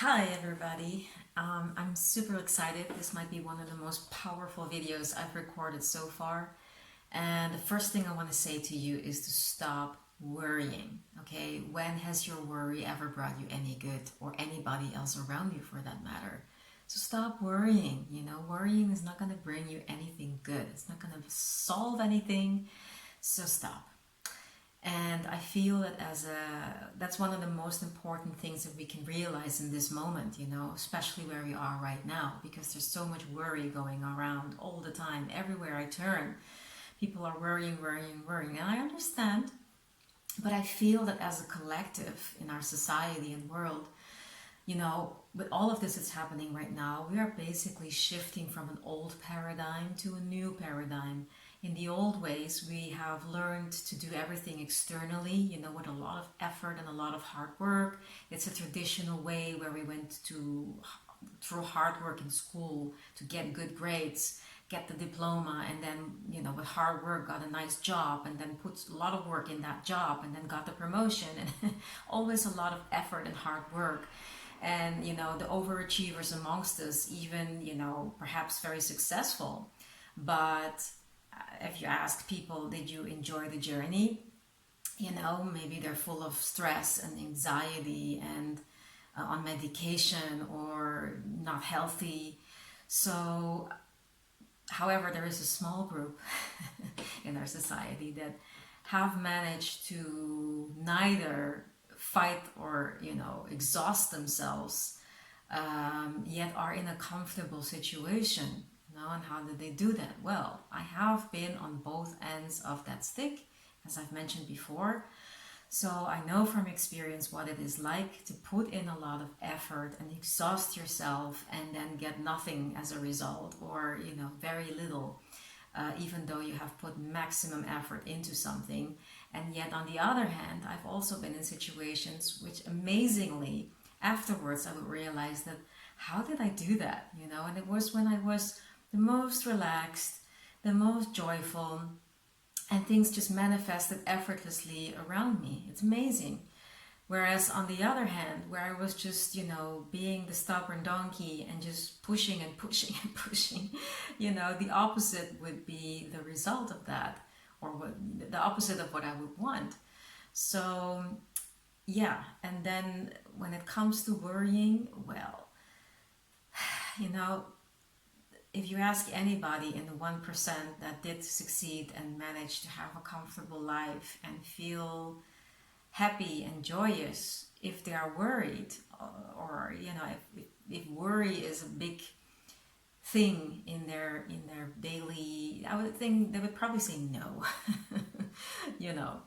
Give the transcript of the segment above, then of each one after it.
Hi everybody, I'm super excited. This might be one of the most powerful videos I've recorded so far. And the first thing I want to say to you is to stop worrying, okay? When has your worry ever brought you any good, or anybody else around you for that matter? So stop worrying, worrying is not going to bring you anything good. It's not going to solve anything, so stop. And I feel that that's one of the most important things that we can realize in this moment, especially where we are right now, because there's so much worry going around all the time. Everywhere I turn, people are worrying, worrying, worrying. And I understand, but I feel that as a collective in our society and world, with all of this that's happening right now, we are basically shifting from an old paradigm to a new paradigm. In the old ways, we have learned to do everything externally, with a lot of effort and a lot of hard work. It's a traditional way where we went through hard work in school to get good grades, get the diploma, and then, with hard work got a nice job, and then put a lot of work in that job, and then got the promotion, and always a lot of effort and hard work. And the overachievers amongst us, even perhaps very successful, but if you ask people, did you enjoy the journey, maybe they're full of stress and anxiety and on medication or not healthy. So however, there is a small group in our society that have managed to neither fight or exhaust themselves, yet are in a comfortable situation. And how did they do that? Well, I have been on both ends of that stick, as I've mentioned before. So I know from experience what it is like to put in a lot of effort and exhaust yourself and then get nothing as a result, or very little, even though you have put maximum effort into something. And yet on the other hand, I've also been in situations which amazingly afterwards I would realize that how did I do that? And it was when I was the most relaxed, the most joyful, and things just manifested effortlessly around me. It's amazing. Whereas on the other hand, where I was just, being the stubborn donkey and just pushing and pushing and pushing, the opposite would be the result of that, or the opposite of what I would want. So, yeah, and then when it comes to worrying, well, if you ask anybody in the 1% that did succeed and managed to have a comfortable life and feel happy and joyous, if they are worried, or if worry is a big thing in their daily, I would think they would probably say no. you know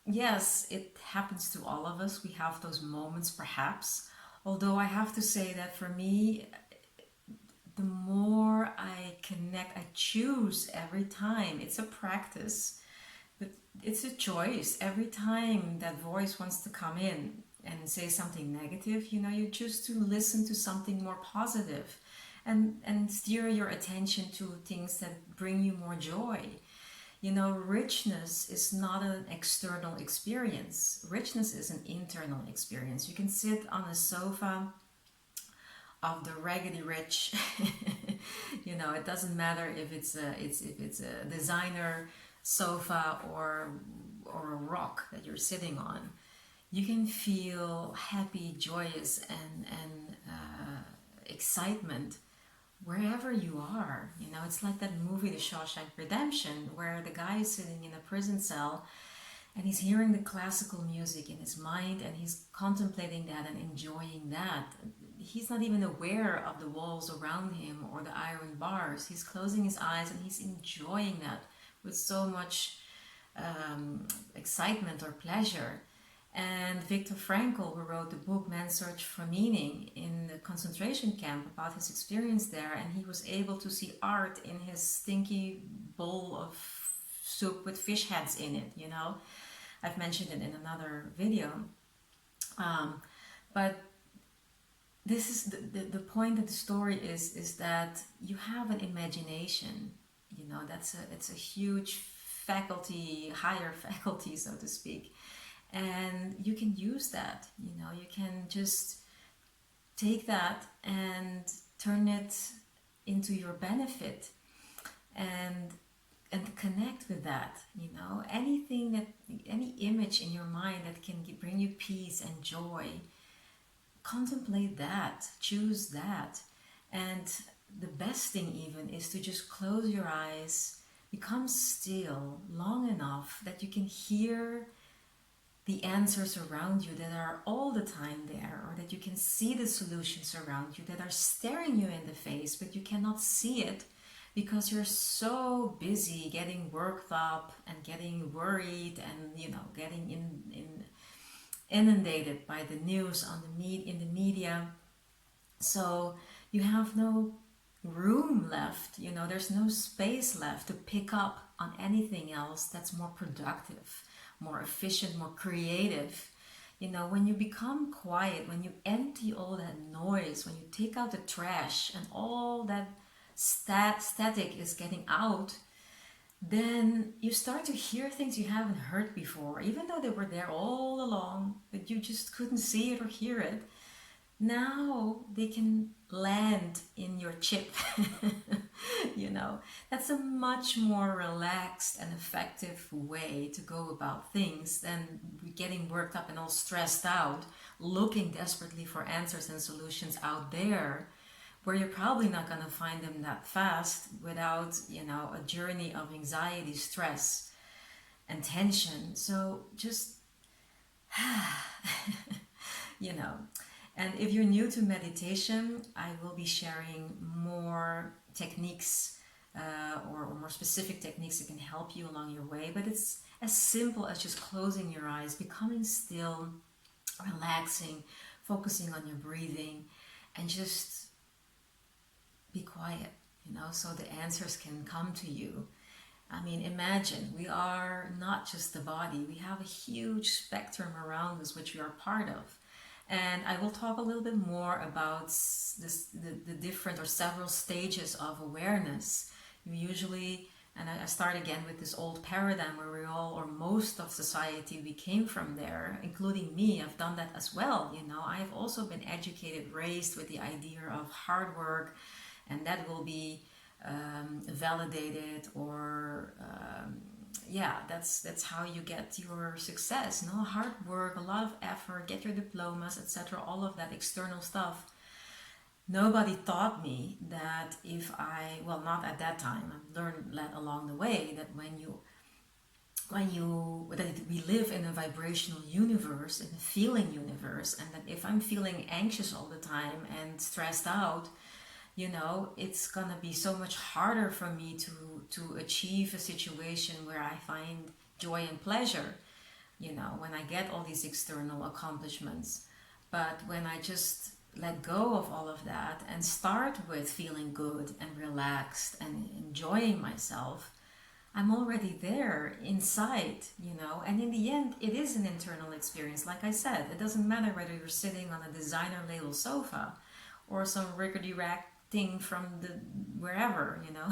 yes, it happens to all of us. We have those moments perhaps, although I have to say that for me, the more I connect, I choose every time. It's a practice, but it's a choice. Every time that voice wants to come in and say something negative, you choose to listen to something more positive, and steer your attention to things that bring you more joy. Richness is not an external experience. Richness is an internal experience. You can sit on a sofa of the raggedy rich. It doesn't matter if it's a designer sofa or a rock that you're sitting on. You can feel happy, joyous, and excitement wherever you are. It's like that movie, The Shawshank Redemption, where the guy is sitting in a prison cell and he's hearing the classical music in his mind, and he's contemplating that and enjoying that. He's not even aware of the walls around him or the iron bars. He's closing his eyes and he's enjoying that with so much excitement or pleasure. And Viktor Frankl, who wrote the book Man's Search for Meaning, in the concentration camp, about his experience there, and he was able to see art in his stinky bowl of soup with fish heads in it. I've mentioned it in another video. But this is the point of the story is that you have an imagination. It's a huge faculty, higher faculty, so to speak. And you can use that, you know, you can just take that and turn it into your benefit, and connect with that, you know, anything that, any image in your mind that can bring you peace and joy, contemplate that, choose that. And the best thing even is to just close your eyes, become still long enough that you can hear the answers around you that are all the time there, or that you can see the solutions around you that are staring you in the face, but you cannot see it because you're so busy getting worked up and getting worried and, you know, getting inundated by the news on in the media. So you have no room left, you know, there's no space left to pick up on anything else that's more productive, more efficient, more creative. You know, when you become quiet, when you empty all that noise, when you take out the trash and all that static is getting out, then you start to hear things you haven't heard before, even though they were there all along, but you just couldn't see it or hear it. Now they can land in your chip. You know, that's a much more relaxed and effective way to go about things than getting worked up and all stressed out, looking desperately for answers and solutions out there, where you're probably not going to find them that fast without, you know, a journey of anxiety, stress, and tension. So just, you know. And if you're new to meditation, I will be sharing more techniques or more specific techniques that can help you along your way. But it's as simple as just closing your eyes, becoming still, relaxing, focusing on your breathing, and just be quiet, you know, so the answers can come to you. I mean, imagine, we are not just the body. We have a huge spectrum around us, which we are part of. And I will talk a little bit more about the different or several stages of awareness. You usually, and I start again with this old paradigm where we all, or most of society, we came from there, including me. I've done that as well. You know, I've also been educated, raised with the idea of hard work, and that will be validated, or yeah, that's how you get your success. No, hard work, a lot of effort, get your diplomas, etc. All of that external stuff. Nobody taught me that if I, well, not at that time, I learned that along the way, that that we live in a vibrational universe, in a feeling universe, and that if I'm feeling anxious all the time and stressed out, you know, it's gonna be so much harder for me to achieve a situation where I find joy and pleasure, you know, when I get all these external accomplishments. But when I just let go of all of that and start with feeling good and relaxed and enjoying myself, I'm already there inside, you know. And in the end, it is an internal experience. Like I said, it doesn't matter whether you're sitting on a designer label sofa or some rickety rack thing from the wherever, you know.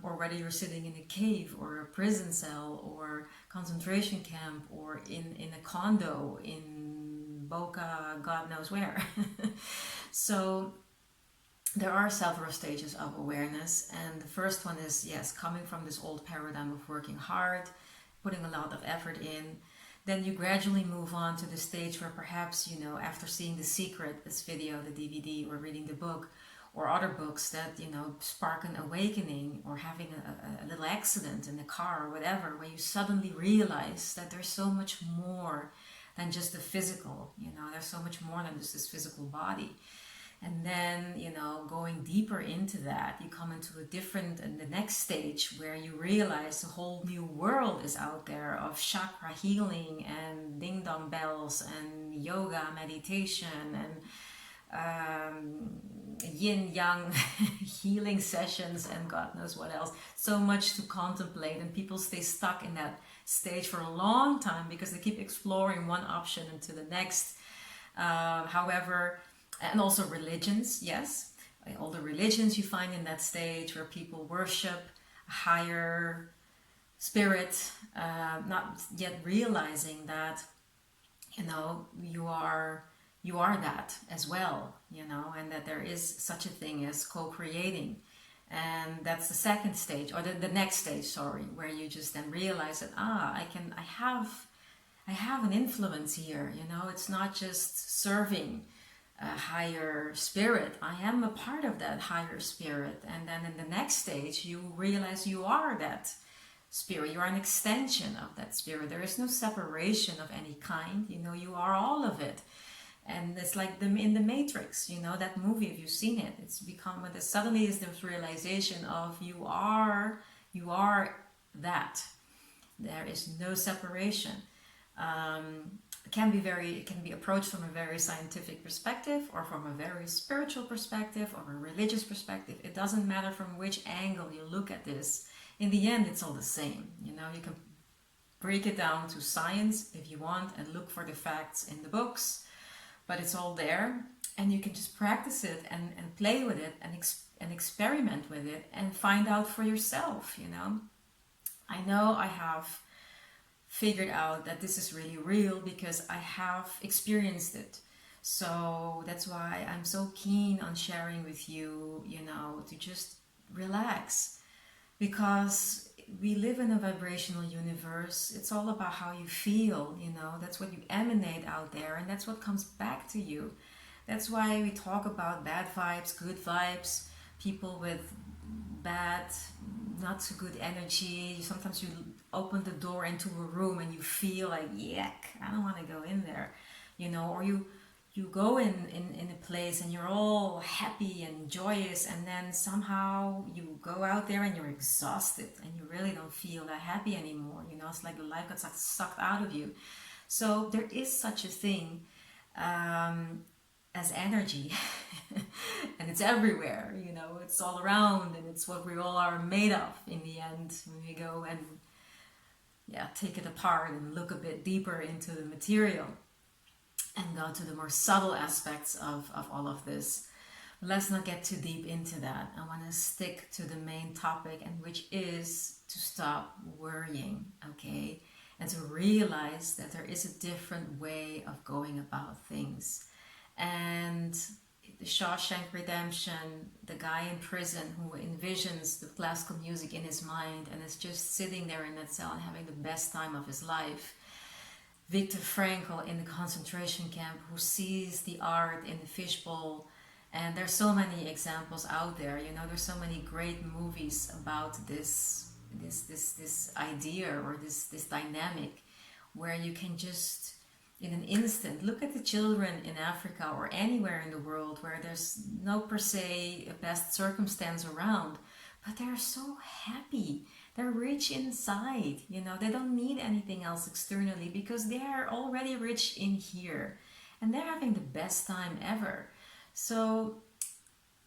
Or whether you're sitting in a cave or a prison cell or concentration camp or in a condo in Boca, God knows where. So there are several stages of awareness, and the first one is, yes, coming from this old paradigm of working hard, putting a lot of effort in. Then you gradually move on to the stage where perhaps, you know, after seeing The Secret, this video, the DVD, or reading the book, or other books that, you know, spark an awakening, or having a little accident in the car or whatever, where you suddenly realize that there's so much more than just the physical, you know, there's so much more than just this physical body. And then, you know, going deeper into that, you come into the next stage where you realize a whole new world is out there of chakra healing and ding dong bells and yoga, meditation, and yin yang healing sessions, and God knows what else. So much to contemplate, and people stay stuck in that stage for a long time because they keep exploring one option into the next. However, and also religions, yes. All the religions you find in that stage where people worship a higher spirit, not yet realizing that, you know, you are that as well, you know, and that there is such a thing as co-creating. And that's the second stage, or the next stage, sorry, where you just then realize that, I have an influence here, you know. It's not just serving a higher spirit. I am a part of that higher spirit. And then in the next stage, you realize you are that spirit. You are an extension of that spirit. There is no separation of any kind. You know, you are all of it. And it's like in the Matrix, you know, that movie, if you've seen it, it's become, suddenly is this realization of you are that. There is no separation. It can be approached from a very scientific perspective, or from a very spiritual perspective, or a religious perspective. It doesn't matter from which angle you look at this. In the end, it's all the same. You know, you can break it down to science if you want and look for the facts in the books, but it's all there, and you can just practice it and play with it and experiment with it and find out for yourself, you know. I know I have figured out that this is really real because I have experienced it. So that's why I'm so keen on sharing with you, you know, to just relax, because we live in a vibrational universe. It's all about how you feel, you know. That's what you emanate out there, and that's what comes back to you. That's why we talk about bad vibes, good vibes, people with bad, not so good energy. Sometimes you open the door into a room and you feel like, yuck, I don't want to go in there, you know. Or you go in a place and you're all happy and joyous, and then somehow you go out there and you're exhausted and you really don't feel that happy anymore, you know. It's like the life got sucked out of you. So there is such a thing as energy and it's everywhere, you know. It's all around, and it's what we all are made of in the end, when we go and take it apart and look a bit deeper into the material and go to the more subtle aspects of all of this. But let's not get too deep into that. I want to stick to the main topic, and which is to stop worrying, okay? And to realize that there is a different way of going about things. And the Shawshank Redemption, the guy in prison who envisions the classical music in his mind and is just sitting there in that cell and having the best time of his life. Viktor Frankl in the concentration camp, who sees the art in the fishbowl. And there's so many examples out there, you know. There's so many great movies about this idea, or this dynamic, where you can just in an instant look at the children in Africa or anywhere in the world where there's no per se a best circumstance around, but they're so happy. They're rich inside, you know. They don't need anything else externally because they're already rich in here, and they're having the best time ever. So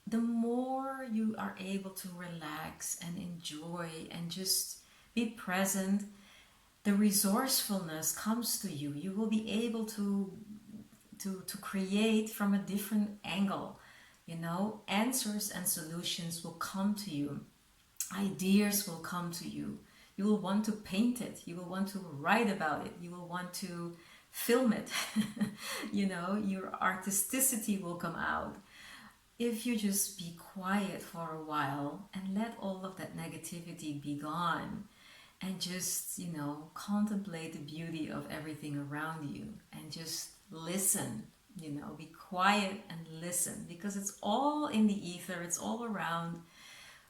the more you are able to relax and enjoy and just be present, the resourcefulness comes to you. You will be able to create from a different angle, you know. Answers and solutions will come to you. Ideas will come to you. You will want to paint it. You will want to write about it. You will want to film it. You know, your artisticity will come out if you just be quiet for a while and let all of that negativity be gone, and just, you know, contemplate the beauty of everything around you and just listen, you know. Be quiet and listen, because it's all in the ether, it's all around,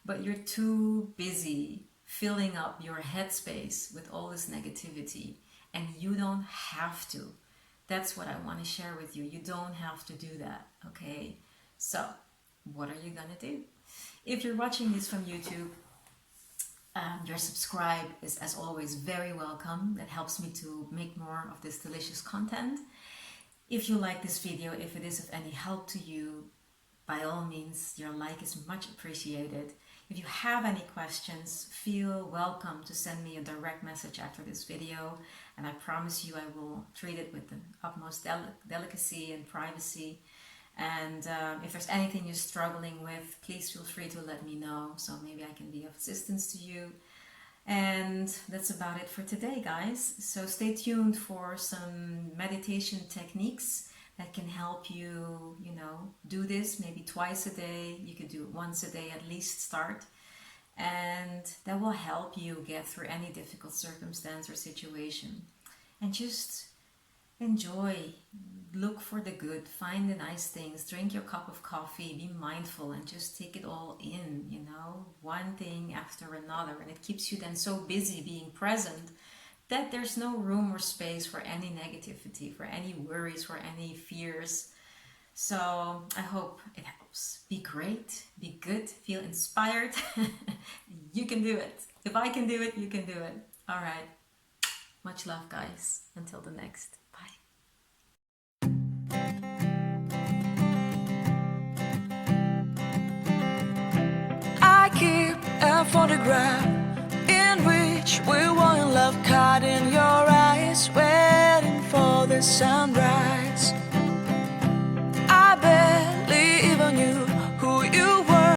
but you're too busy filling up your headspace with all this negativity, and you don't have to. That's what I want to share with you. You don't have to do that, okay? So, what are you gonna do? If you're watching this from YouTube, your subscribe is, as always, very welcome. That helps me to make more of this delicious content. If you like this video, if it is of any help to you, by all means, your like is much appreciated. If you have any questions, feel welcome to send me a direct message after this video, and I promise you I will treat it with the utmost delicacy and privacy. And if there's anything you're struggling with, please feel free to let me know, so maybe I can be of assistance to you. And that's about it for today, guys. So stay tuned for some meditation techniques that can help you, do this maybe twice a day. You could do it once a day at least, start. And that will help you get through any difficult circumstance or situation. And just enjoy, look for the good, find the nice things, drink your cup of coffee, be mindful, and just take it all in, one thing after another. And it keeps you then so busy being present that there's no room or space for any negativity, for any worries, for any fears. So I hope it helps. Be great, be good, feel inspired. You can do it. If I can do it, you can do it. All right. Much love, guys. Until the next. Bye. I keep a photograph in which we were in love, caught in your eyes, waiting for the sunrise.